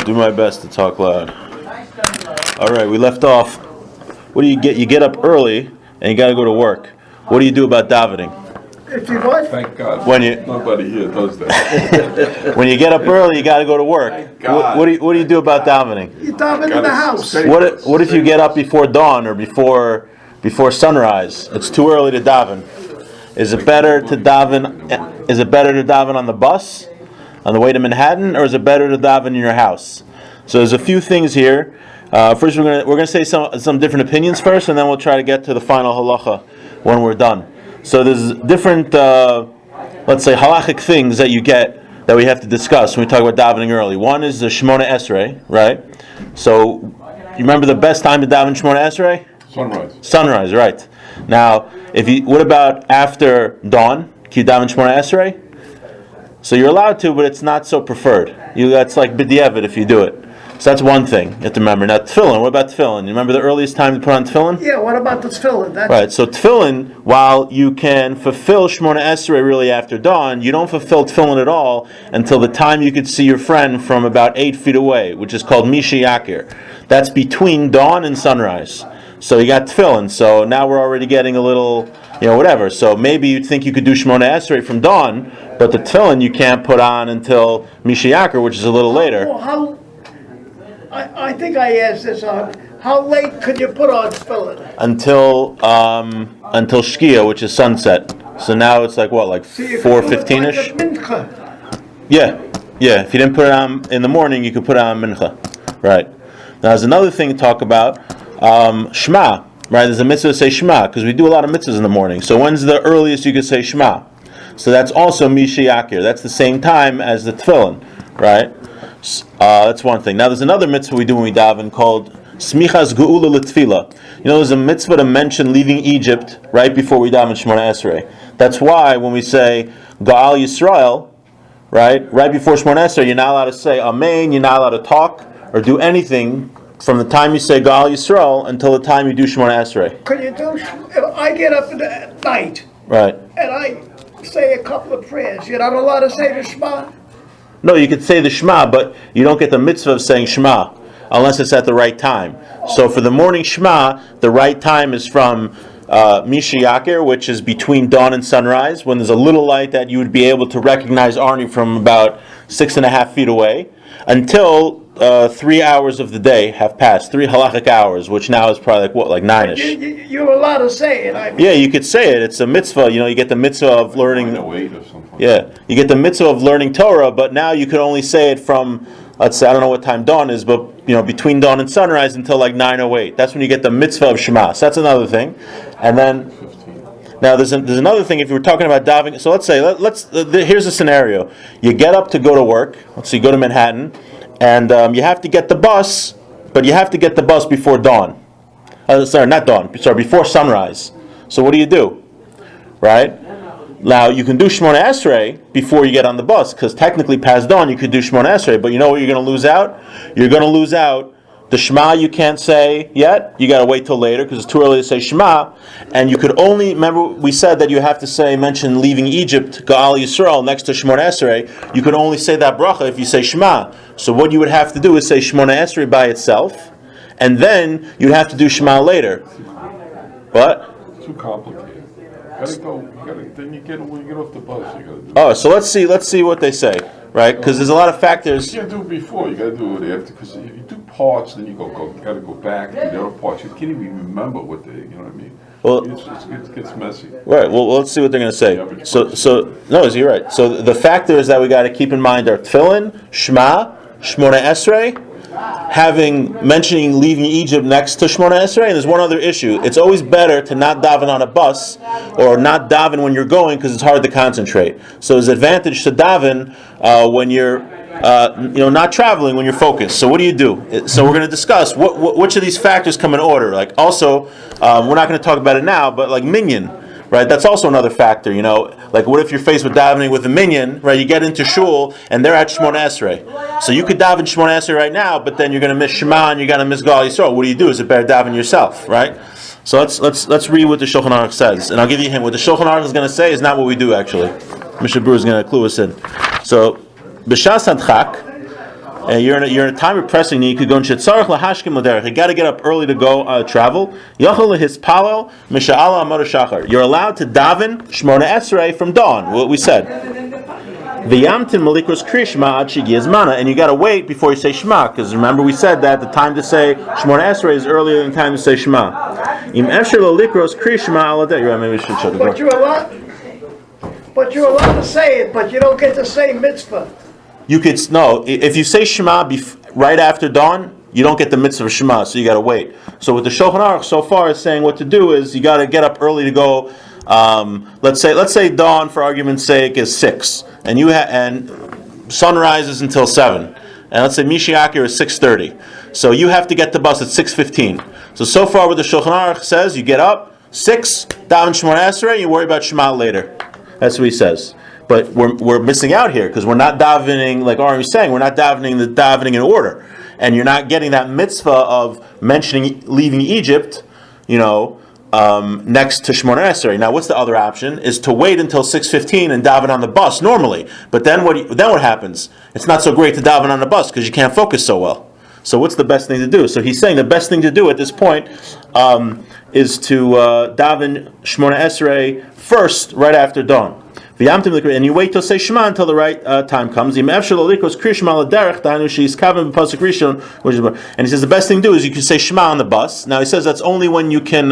Do my best to talk loud. All right, we left off. What do you get? You get up early and you got to go to work. What do you do about davening? If you what? Thank God. Nobody here does that. When you get up early, you got to go to work. Thank God. What do you do about davening? You daven in the house. What if you get up before dawn or before sunrise? It's too early to daven. Is it better to daven? Is it better to daven on the bus, on the way to Manhattan, or is it better to daven in your house? So there's a few things here. First, we're gonna say some different opinions first, and then we'll try to get to the final halacha when we're done. So there's different, let's say, halachic things that you get that we have to discuss when we talk about davening early. One is the Shemona Esrei, right? So you remember the best time to daven Shemona Esrei? Sunrise. Sunrise, right? Now, what about after dawn? Can you daven Shemona Esrei? So you're allowed to, but it's not so preferred. That's like b'diavad if you do it. So that's one thing you have to remember. Now tefillin, what about tefillin? You remember the earliest time to put on tefillin? Yeah, what about the tefillin? Right, so tefillin, while you can fulfill Shemona Esrei really after dawn, you don't fulfill tefillin at all until the time you could see your friend from about 8 feet away, which is called Mishna. That's between dawn and sunrise. So you got tefillin, so now we're already getting a little, whatever. So maybe you'd think you could do Shemona Esrei from dawn, but the tefillin you can't put on until Mishna, which is a little later. I think I asked this on. How late could you put on tefillin? Until Shkia, which is sunset. So now it's like 4:15ish. Yeah. If you didn't put it on in the morning, you could put it on mincha. Right. Now there's another thing to talk about. Shema. Right. There's a mitzvah to say Shema because we do a lot of mitzvahs in the morning. So when's the earliest you could say Shema? So that's also Mishna. That's the same time as the tefillin. Right. That's one thing. Now there's another mitzvah we do when we daven called Smichas Geula L'Tfila. There's a mitzvah to mention leaving Egypt right before we daven Shemona Esrei. That's why when we say Ga'al Yisrael, right before Shemona Esrei, you're not allowed to say Amen, you're not allowed to talk or do anything from the time you say Ga'al Yisrael until the time you do Shemona Esrei. Could you do, if I get up at night, right, and I say a couple of prayers, you're not allowed to say the Shema? No, you could say the Shema, but you don't get the mitzvah of saying Shema unless it's at the right time. So for the morning Shema, the right time is from Mishna, which is between dawn and sunrise, when there's a little light that you would be able to recognize Arnie from about 6.5 feet away, until 3 hours of the day have passed, 3 halachic hours, which now is probably like 9ish. You're allowed to say it. Yeah, you could say it. It's a mitzvah. You get the mitzvah of learning. Yeah, you get the mitzvah of learning Torah, but now you could only say it from, let's say, I don't know what time dawn is, but between dawn and sunrise until like 9:08. That's when you get the mitzvah of Shema. So that's another thing. And then now there's another thing. If you were talking about davening, so let's say here's a scenario. You get up to go to work. Let's say you go to Manhattan, and you have to get the bus, but you have to get the bus before dawn. Not dawn. Sorry, before sunrise. So what do? Right? Now, you can do Shemona Esrei before you get on the bus, because technically past dawn you could do Shemona Esrei, but you know what you're going to lose out? You're going to lose out the Shema you can't say yet. You got to wait till later, because it's too early to say Shema. And you could only, remember we said that you have to mention leaving Egypt, Ga'al Yisrael, next to Shemona Esrei. You could only say that bracha if you say Shema. So what you would have to do is say Shemona Esrei by itself, and then you'd have to do Shema later. What? Too complicated. Then you get off the bus. You gotta do so let's see what they say, right? Because there's a lot of factors. You can't do it before. You gotta do it after. Because if you do parts, then you gotta go back to the other parts. You can't even remember what they. You know what I mean? Well, it gets messy. Right. Well, let's see what they're going to say. You're right. So the factors that we got to keep in mind are tefillin, Shema, Shemona Esrei, mentioning leaving Egypt next to Shemona Esrei, and there's one other issue. It's always better to not daven on a bus or not daven when you're going because it's hard to concentrate. So there's advantage to daven when you're not traveling, when you're focused. So what do? So we're going to discuss which of these factors come in order. Like also, we're not going to talk about it now, but like minyan. Right, that's also another factor, Like, what if you're faced with davening with a minyan, right? You get into shul, and they're at Shemona Esrei. So you could daven Shemona Esrei right now, but then you're going to miss Shema, and you're going to miss Ga'al Yisrael. What do? Is it better daven yourself, right? So let's read what the Shulchan Aruch says. And I'll give you a hint. What the Shulchan Aruch is going to say is not what we do, actually. Mishna Berurah is going to clue us in. So, B'shas Hadchak, you're in a time of pressing need. You could go and shetzarach lahashkim l'derech. You got to get up early to go travel. Yachol lehispalel misha'ala amar shachar. You're allowed to daven shmona esrei from dawn. What we said. V'yamtin malikros kriya shema ad shigiyaz mana, and you got to wait before you say shema, because remember we said that the time to say shmona esrei is earlier than the time to say shema. Im efshir lo likros kriya shema ala derech. Maybe we should shut the door. But you're allowed to say it, but you don't get to say mitzvah. You could if you say shema right after dawn, you don't get the mitzvah of shema, so you got to wait. So with the Shulchan Aruch so far is saying what to do is you got to get up early to go. Let's say dawn, for argument's sake, is 6, and and sun rises until 7, and let's say Mishiakir is 6:30. So you have to get the bus at 6:15. So far what the Shulchan Aruch says, you get up 6, daven Shemona Esrei, you worry about Shema later. That's what he says. But we're missing out here because we're not davening, like Ari was saying, we're not davening the davening in order, and you're not getting that mitzvah of mentioning leaving Egypt, next to Shemona Esrei. Now, what's the other option? Is to wait until 6:15 and daven on the bus normally. But then what happens? It's not so great to daven on the bus because you can't focus so well. So what's the best thing to do? So he's saying the best thing to do at this point is to daven Shemona Esrei first, right after dawn. And you wait till say Shema until the right time comes. And he says the best thing to do is you can say Shema on the bus. Now he says that's only when you can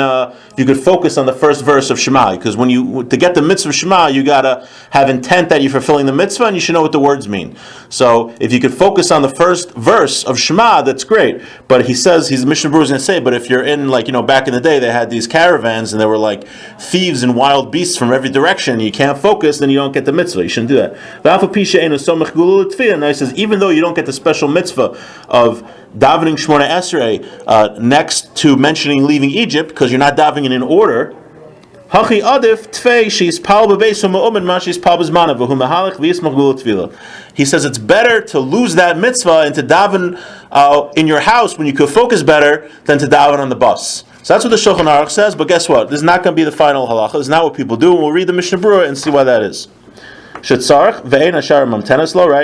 you could focus on the first verse of Shema, because to get the mitzvah of Shema you gotta have intent that you're fulfilling the mitzvah and you should know what the words mean. So if you could focus on the first verse of Shema, that's great. But he says Mishna Berurah is going to say, but if you're in back in the day they had these caravans and there were like thieves and wild beasts from every direction, you can't focus, then you don't get the mitzvah. You shouldn't do that. And he says, even though you don't get the special mitzvah of davening Shemona Esrei next to mentioning leaving Egypt, because you're not davening in order, he says it's better to lose that mitzvah and to daven in your house when you could focus better than to daven on the bus. So that's what the Shulchan Aruch says, but guess what? This is not going to be the final halacha. This is not what people do, and we'll read the Mishna Berurah and see why that is. Right?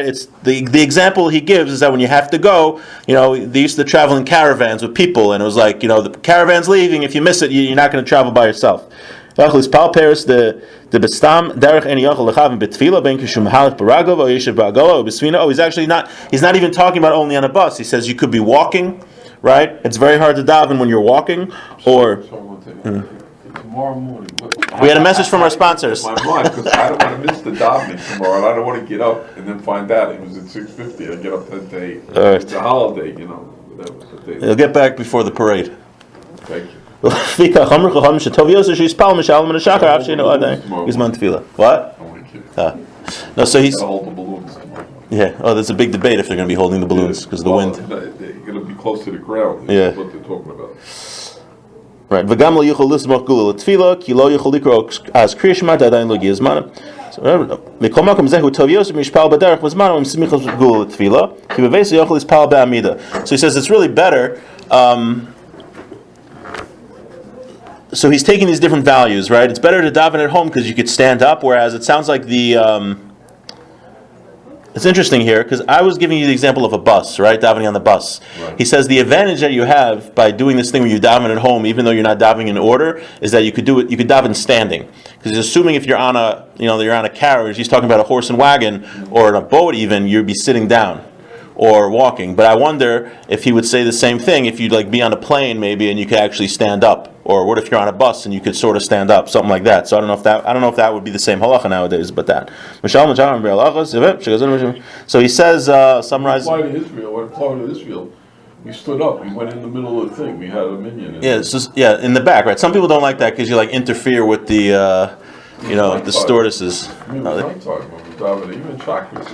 It's the example he gives is that when you have to go, they used to travel in caravans with people, and it was like, the caravan's leaving, if you miss it, you're not going to travel by yourself. He's not even talking about only on a bus. He says you could be walking, right? It's very hard to daven when you're walking, or... Tomorrow morning. We had a message from our sponsors. My mind, because I don't want to miss the davening tomorrow, and I don't want to get up and then find out it was at 6:50. I get up that day. Right. It's a holiday, whatever. You'll get back before the parade. Thank you. What? No, so he's... Hold the balloons tomorrow. Yeah. Oh, there's a big debate if they're going to be holding the balloons because of the wind. They're going to be close to the ground. Yeah. That's what they're talking about. Right. V'gam lo yichol lismach gula l'tfila ki lo yichol likro as kriya shema d'adayin lo giz mana. So mikol makom zehu tov yosef mishpal b'derech v'zman u'im simichos gula l'tfila ki b'veis yichol ispal b'amida. So he says it's really better. So he's taking these different values, right? It's better to daven at home because you could stand up, whereas it sounds like it's interesting here because I was giving you the example of a bus, right? Davening on the bus. Right. He says the advantage that you have by doing this thing where you daven at home, even though you're not davening in order, is that you could do it. You could daven standing, because he's assuming if you're on a carriage, he's talking about a horse and wagon or in a boat, even you'd be sitting down or walking. But I wonder if he would say the same thing if you'd be on a plane maybe and you could actually stand up. Or what if you're on a bus and you could sort of stand up, something like that. So I don't know if that would be the same halacha nowadays, but that. So he says, summarize. When we applied to Israel, we stood up. We went in the middle of the thing. We had a minyan. In the back, right? Some people don't like that because you interfere with the, the stewardesses. I mean, even chakras,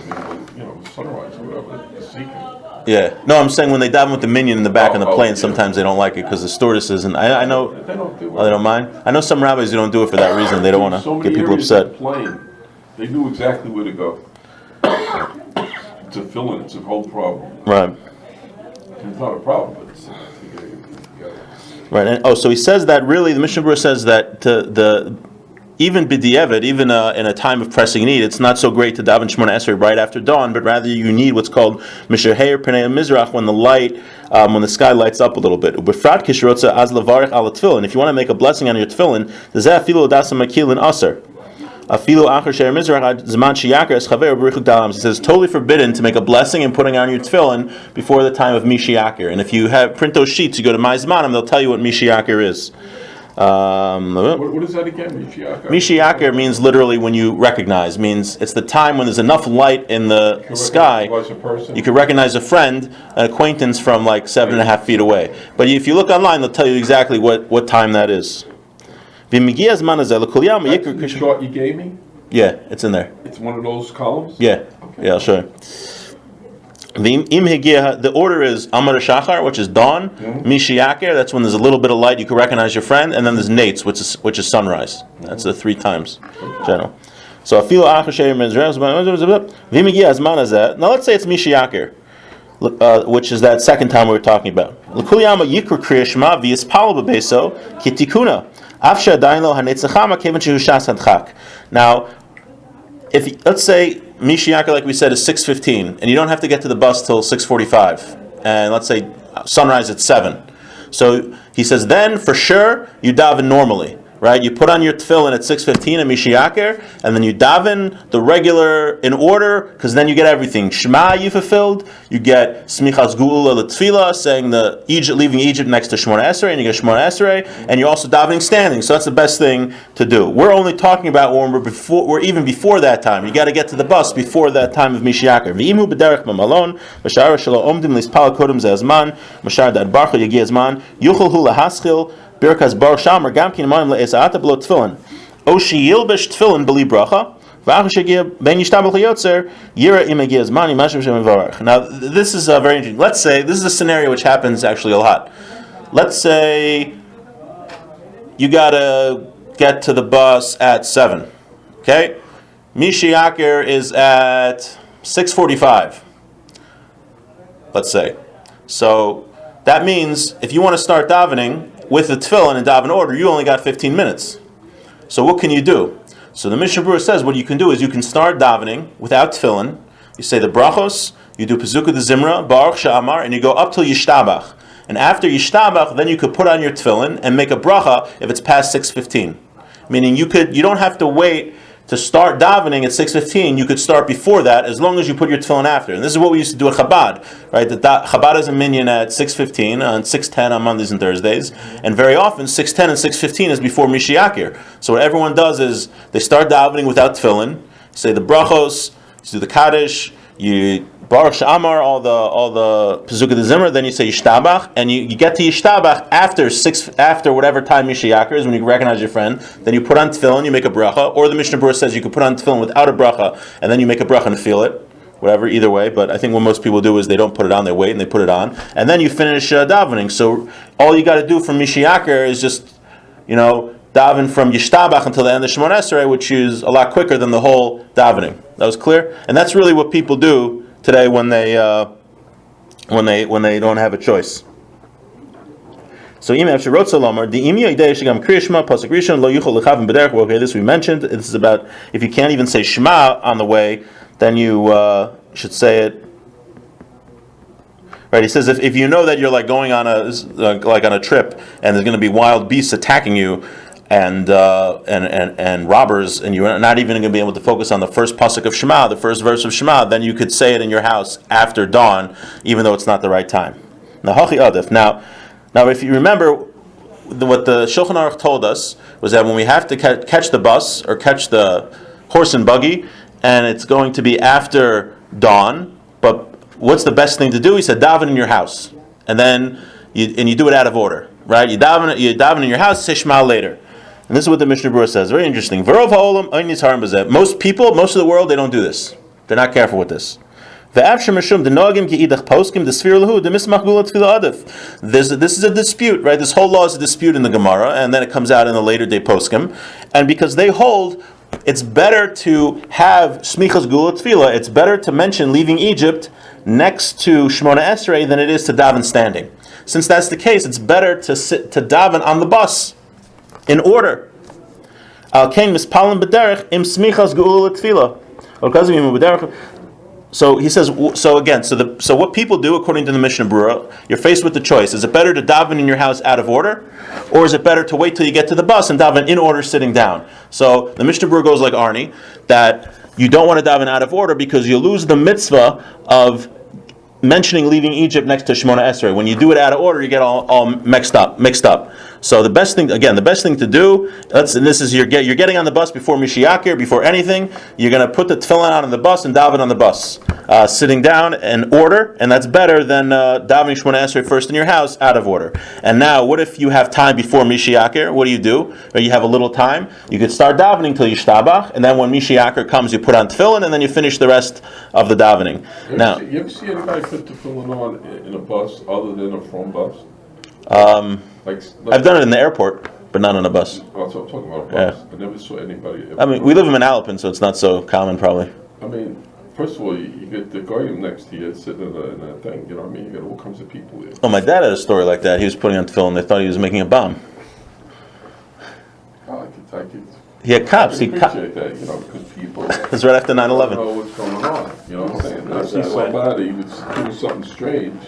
sunrise or whatever, the seeking. Yeah. No, I'm saying when they daven with the minyan in the back on the plane, sometimes they don't like it because the stewardesses, and I know they don't do it. They don't mind. I know some rabbis who don't do it for that reason. They don't want to get people upset. They knew exactly where to go. It's a fill-in. It's a whole problem. Right. It's not a problem, but it's right. And so he says that really the Mishna Berurah says that even b'di'evet, even in a time of pressing need, it's not so great to daven Shemona Esrei right after dawn, but rather you need what's called Mishaher Pnei Mizrach, when the light, when the sky lights up a little bit. Ubefrat kishrotza az levarich al tefillin. If you want to make a blessing on your tefillin, zeh afilu dasa makilin aser. Afilu achar she'er mizrach zman sheyakar es chaver b'richuk dalam. He says it's totally forbidden to make a blessing and putting on your tefillin before the time of Mishiyakir. And if you print those sheets, you go to Ma'izmanim, they'll tell you what Mishiyakir is. What is that again? Mishiyakir means literally when you recognize. Means it's the time when there's enough light in the sky. You can recognize a friend, an acquaintance from like 7.5 feet away. But if you look online, they'll tell you exactly what time that is. The chart you gave me? Yeah, it's in there. It's one of those columns? Yeah, okay. Yeah, I'll show you. The order is Amar Shachar, which is dawn, Mishiyakir, that's when there's a little bit of light, you can recognize your friend, and then there's Nates, which is sunrise. That's the 3 times, general. So Afilu Achar She'er Mizrach V'Migia Azman Hazeh. Now let's say it's Mishiyakir, which is that second time we were talking about. L'Kuliyama Yikra Kriya Shema V'Yispal B'Beso Kitikuna. Now, if let's say Mishiyakir, like we said, is 6:15, and you don't have to get to the bus till 6:45, and let's say sunrise at 7. So he says, then for sure you daven normally, right? You put on your tefillin at 6:15 and Mishiyakir, and then you daven the regular in order, because then you get everything. Shema you fulfilled, you get Smichas Geula L'Tefillah, saying leaving Egypt next to Shemona Esrei, and you get Shemona Esrei, and you're also davening standing. So that's the best thing to do. We're only talking about when we're even before that time. You got to get to the bus before that time of Mishiyakir. V'imu b'derech b'malon, b'shara shelo omdim lispal kodem ze'azman, b'shara dad barcha yagi azman, yuchel hu lahaschil, Birkas Bar Shamer Gamkin Maim Le'esa'ata B'lo Tefillin Oshi Yilbesh Tefillin B'li Bracha V'achu Shegia Ben Yishtabel Chayotzer Yira Imegi Azmani Mashem Shem Mevarach. Now this is very interesting. Let's say this is a scenario which happens actually a lot. Let's say you gotta get to the bus at 7. Okay, Mishiyakir is at 6:45. Let's say. So that means if you want to start davening with the tefillin and daven order, you only got 15 minutes. So what can you do? So the Mishna Berurah says what you can do is you can start davening without tefillin. You say the brachos, you do Pezuka de Zimra, Baruch Sha'amar, and you go up till Yishtabach. And after Yishtabach, then you could put on your tefillin and make a bracha if it's past 6:15. Meaning you don't have to wait to start davening at 6:15, you could start before that, as long as you put your tefillin after. And this is what we used to do at Chabad, right? Chabad is a minyan at 6:15, on 6:10 on Mondays and Thursdays, and very often 6:10 and 6:15 is before Mishiyakir. So what everyone does is they start davening without tefillin, say the brachos, you do the kaddish, you Baruch Sha'amar, all the Pezuka de Zimra, then you say Yishtabach, and you get to Yishtabach after whatever time Mishiyakir is, when you recognize your friend, then you put on tefillin, you make a bracha, or the Mishna Berurah says you can put on tefillin without a bracha, and then you make a bracha and feel it, whatever, either way, but I think what most people do is they don't put it on, they wait and they put it on, and then you finish davening. So all you got to do from Mishiyakir is just, daven from Yishtabach until the end of Shemona Esrei, which is a lot quicker than the whole davening. That was clear? And that's really what people do today when they don't have a choice. So okay, this we mentioned. This is about if you can't even say Shema on the way, then you should say it. Right? He says if you know that you're like going on a trip and there's going to be wild beasts attacking you, and robbers, and you're not even going to be able to focus on the first pasuk of Shema, the first verse of Shema, then you could say it in your house after dawn, even though it's not the right time. Now, if you remember, what the Shulchan Aruch told us was that when we have to catch the bus or catch the horse and buggy, and it's going to be after dawn, but what's the best thing to do? He said, daven in your house, and then you do it out of order, right? You daven in your house, say Shema later. And this is what the Mishna Berurah says. Very interesting. Most people, most of the world, they don't do this. They're not careful with this. This is a dispute, right? This whole law is a dispute in the Gemara, and then it comes out in the later day poskim. And because they hold it's better to have Smichas Geula Tefillah, it's better to mention leaving Egypt next to Shemona Esrei than it is to daven standing. Since that's the case, it's better to daven on the bus in order. Al kain mispalim b'derech im smichas geula l'tefila. So he says. So again, so what people do according to the Mishna Berurah, you're faced with the choice: is it better to daven in your house out of order, or is it better to wait till you get to the bus and daven in order, sitting down? So the Mishna Berurah goes like Arnie, that you don't want to daven out of order because you lose the mitzvah of mentioning leaving Egypt next to Shemona Esrei. When you do it out of order, you get all mixed up. So the best thing to do, and this is you're getting on the bus before Mishiakir, before anything. You're going to put the tefillin on the bus and daven on the bus, sitting down in order, and that's better than davening Shemona Esrei first in your house out of order. And now, what if you have time before Mishiakir? What do? Or you have a little time. You could start davening till Yishtabach, and then when Mishiakir comes, you put on tefillin, and then you finish the rest of the davening. You ever see anybody put tefillin on in a bus other than a phone bus? Like I've done it in the airport, but not on a bus. Also, I'm talking about a bus. Yeah. I never saw anybody. I mean, we live in Manalapan, so it's not so common, probably. I mean, first of all, you get the guy next to you sitting in a thing. You know what I mean? You got all kinds of people there. Oh, my dad had a story like that. He was putting on tefillin. They thought he was making a bomb. I could. He had cops. He appreciate that, because people. It was right after 9/11. Don't know what's going on. You know what I'm saying? I see somebody who's doing something strange.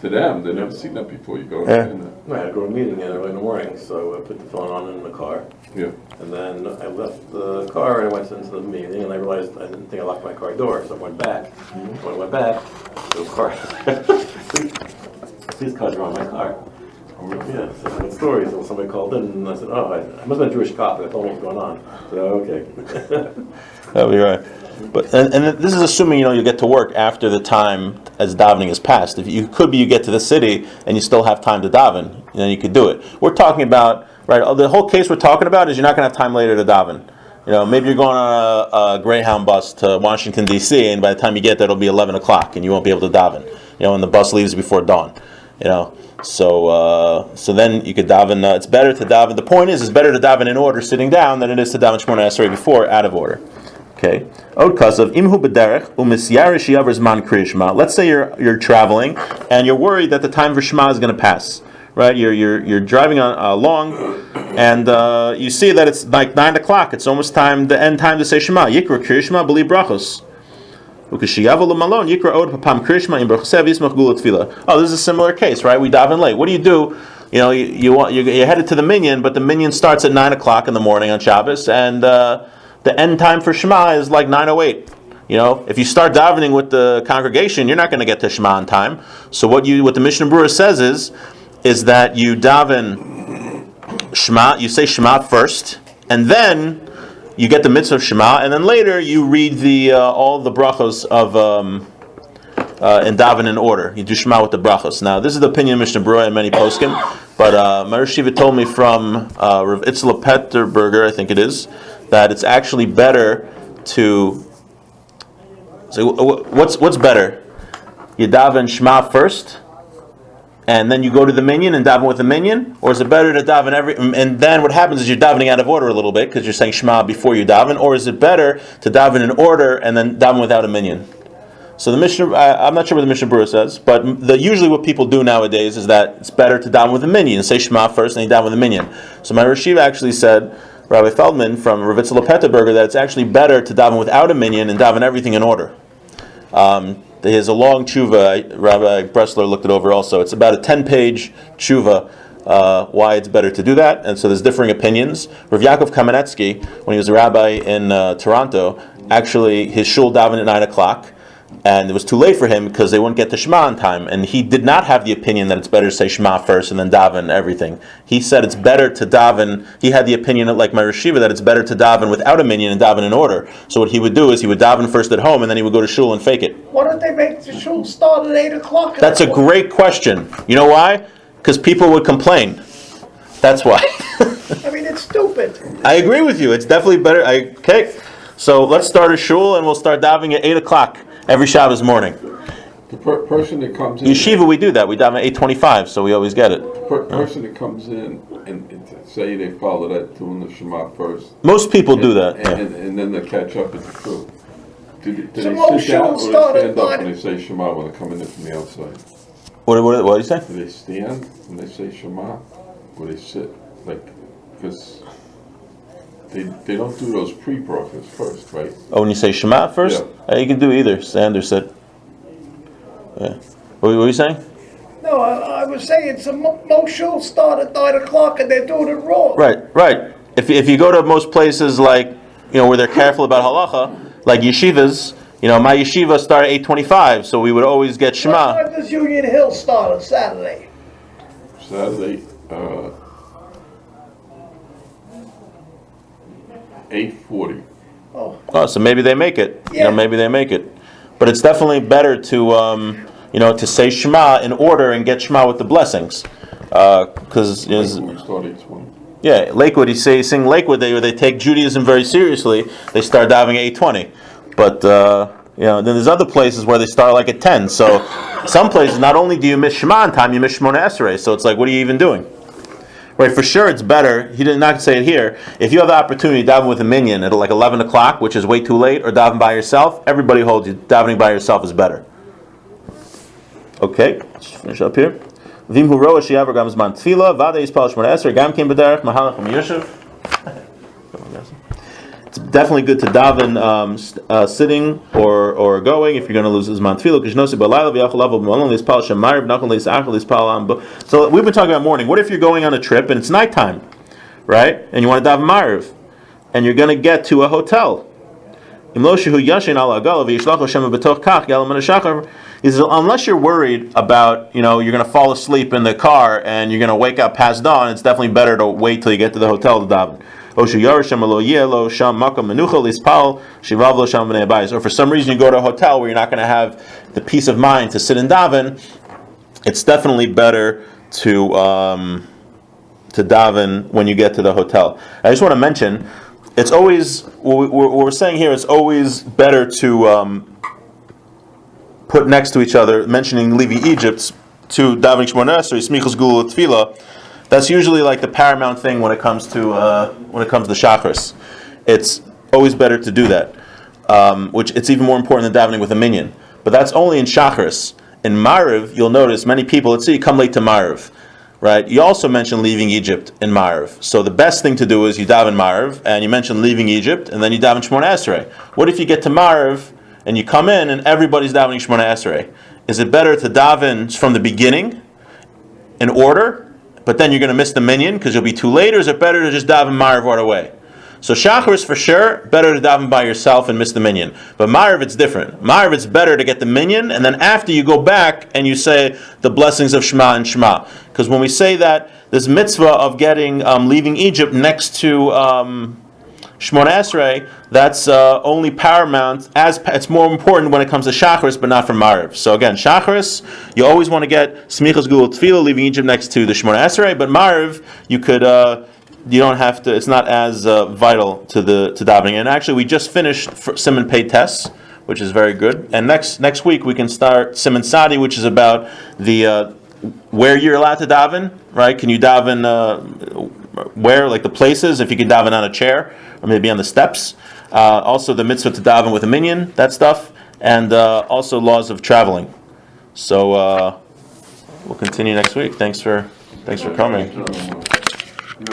To them, they never seen that before. You go. I had to go to a meeting early in the morning, so I put the phone on in the car. Yeah. And then I left the car and I went into the meeting, and I realized I didn't think I locked my car door, so I went back. When I went back, the car. These cars are on my car. Yeah, so good stories. So somebody called in, and I said, "Oh, I must have been a Jewish cop that told me what's going on." So okay. That'll be right. But and this is assuming you get to work after the time as davening has passed. If you get to the city and you still have time to daven, then you could do it. We're talking about the whole case we're talking about is you're not going to have time later to daven. Maybe you're going on a Greyhound bus to Washington D.C. and by the time you get there it'll be 11 o'clock and you won't be able to daven. And the bus leaves before dawn. So then you could daven. It's better to daven. The point is, it's better to daven in order, sitting down, than it is to daven Shemona Esrei before, out of order. Okay. Od kasav imhu b'derech u'misyarish yaver zman kriya shema. Let's say you're traveling and you're worried that the time for Shema is going to pass. Right? You're driving along and you see that it's like 9 o'clock. It's almost the end time to say Shema. Yikra kriya shema b'li brachos. Oh, this is a similar case, right? We daven late. What do? You're headed to the minyan, but the minyan starts at 9 o'clock in the morning on Shabbos, and the end time for Shema is like 9:08. If you start davening with the congregation, you're not going to get to Shema on time. So what the Mishna Berurah says is that you daven Shema, you say Shema first, and then you get the mitzvah of Shema, and then later you read all the brachos of and daven in order. You do Shema with the brachos. Now, this is the opinion of Mishna Berurah and many poskim, but my Rosh Yeshiva told me from Rav Itzla Petterberger, I think it is, that it's actually better to. So, what's better? You daven Shema first, and then you go to the minyan and daven with the minyan, or is it better to daven and then what happens is you're davening out of order a little bit because you're saying Shema before you daven, or is it better to daven in order and then daven without a minyan? So the Mishnah, I'm not sure what the Mishna Berurah says, but usually what people do nowadays is that it's better to daven with a minyan, say Shema first and then you daven with a minyan. So my Rosh Yeshiva actually said, Rabbi Feldman from Rav Itzla Petterberger, that it's actually better to daven without a minyan and daven everything in order. There's a long tshuva. Rabbi Bressler looked it over also. It's about a 10-page tshuva why it's better to do that. And so there's differing opinions. Rav Yaakov Kamenetsky, when he was a rabbi in Toronto, actually his shul davened at 9 o'clock. And it was too late for him because they wouldn't get to Shema on time. And he did not have the opinion that it's better to say Shema first and then daven everything. He said it's better to daven. He had the opinion, like my Rosh Yeshiva, that it's better to daven without a minyan and daven in order. So what he would do is he would daven first at home and then he would go to shul and fake it. Why don't they make the shul start at 8 o'clock? That's a great question. You know why? Because people would complain. That's why. I mean, it's stupid. I agree with you. It's definitely better. Okay. So let's start a shul and we'll start davening at 8 o'clock. Every Shabbos morning. The person that comes in... Yeshiva, we do that. We daven at 8:25, so we always get it. The person that comes in and say they follow that, doing the Shema first. Most people do that. And then they catch up with the crew. Do they sit down or they stand up when they say Shema when they're coming in from the outside? What do you say? Do they stand when they say Shema? Or they sit? Because They don't do those pre-brachas first, right? Oh, when you say Shema first? Yeah. You can do either, Sander said. Yeah. What were you saying? No, I was saying most shuls start at 9 o'clock and they're doing it wrong. Right. If you go to most places like, where they're careful about halacha, like yeshivas, my yeshiva started at 8:25, so we would always get Shema. What time does Union Hill start on Saturday? Saturday, 8:40. Oh, so maybe they make it. Yeah. Maybe they make it. But it's definitely better to, to say Shema in order and get Shema with the blessings. Because We start 8:20. yeah, Lakewood, you sing Lakewood, they take Judaism very seriously. They start diving at 8:20. But, then there's other places where they start like at 10. So some places, not only do you miss Shema in time, you miss Shemona Esrei. So it's like, what are you even doing? Right, for sure it's better, he did not say it here, if you have the opportunity to daven with a minyan at like 11 o'clock, which is way too late, or daven by yourself, everybody holds you, davening by yourself is better. Okay, let's finish up here. Vim hu roa she'avar gam zman tefila, vada yispal shmona esrei, gam kim b'derech, mahalach u'miyoshev. It's definitely good to daven sitting or going if you're going to lose zman tefila. So we've been talking about morning. What if you're going on a trip and it's nighttime, right? And you want to daven mariv, and you're going to get to a hotel. He says, unless you're worried about, you're going to fall asleep in the car and you're going to wake up past dawn, it's definitely better to wait till you get to the hotel to daven. Or for some reason you go to a hotel where you're not going to have the peace of mind to sit and daven, it's definitely better to daven when you get to the hotel. I just want to mention, it's always, what we're saying here, it's always better to put next to each other, mentioning leaving Egypt, to davening Shemona Esrei, Smichos Gula Tefillah. That's usually like the paramount thing when it comes to Shachris. It's always better to do that, which it's even more important than davening with a minyan. But that's only in Shachris. In Mariv, you'll notice many people, let's say you come late to Mariv, right? You also mention leaving Egypt in Mariv. So the best thing to do is you daven Mariv, and you mention leaving Egypt, and then you daven Shemona Esrei. What if you get to Mariv, and you come in, and everybody's davening Shemona Esrei? Is it better to daven from the beginning, in order, but then you're going to miss the minyan because you'll be too late, or is it better to just daven Mariv right away? So Shachris for sure, better to daven by yourself and miss the minyan. But Mariv it's different. Mariv it's better to get the minyan, and then after you go back and you say the blessings of Shema and Shema. Because when we say that, this mitzvah of getting, leaving Egypt next to Shemona Esrei, that's only paramount, it's more important when it comes to Shachris, but not for Mariv. So again, Shachris, you always want to get Smichos Gula Tefillah, leaving Egypt next to the Shemona Esrei, but Mariv, you could, you don't have to, it's not as vital to davening. And actually, we just finished Simon Pei Tes, which is very good. And next week, we can start Simon Sadi, which is about the where you're allowed to daven, right? Can you daven where, like the places, if you can daven on a chair, or maybe on the steps. Also the mitzvah to daven with a minyan, that stuff, and also laws of traveling. So we'll continue next week. Thanks for coming.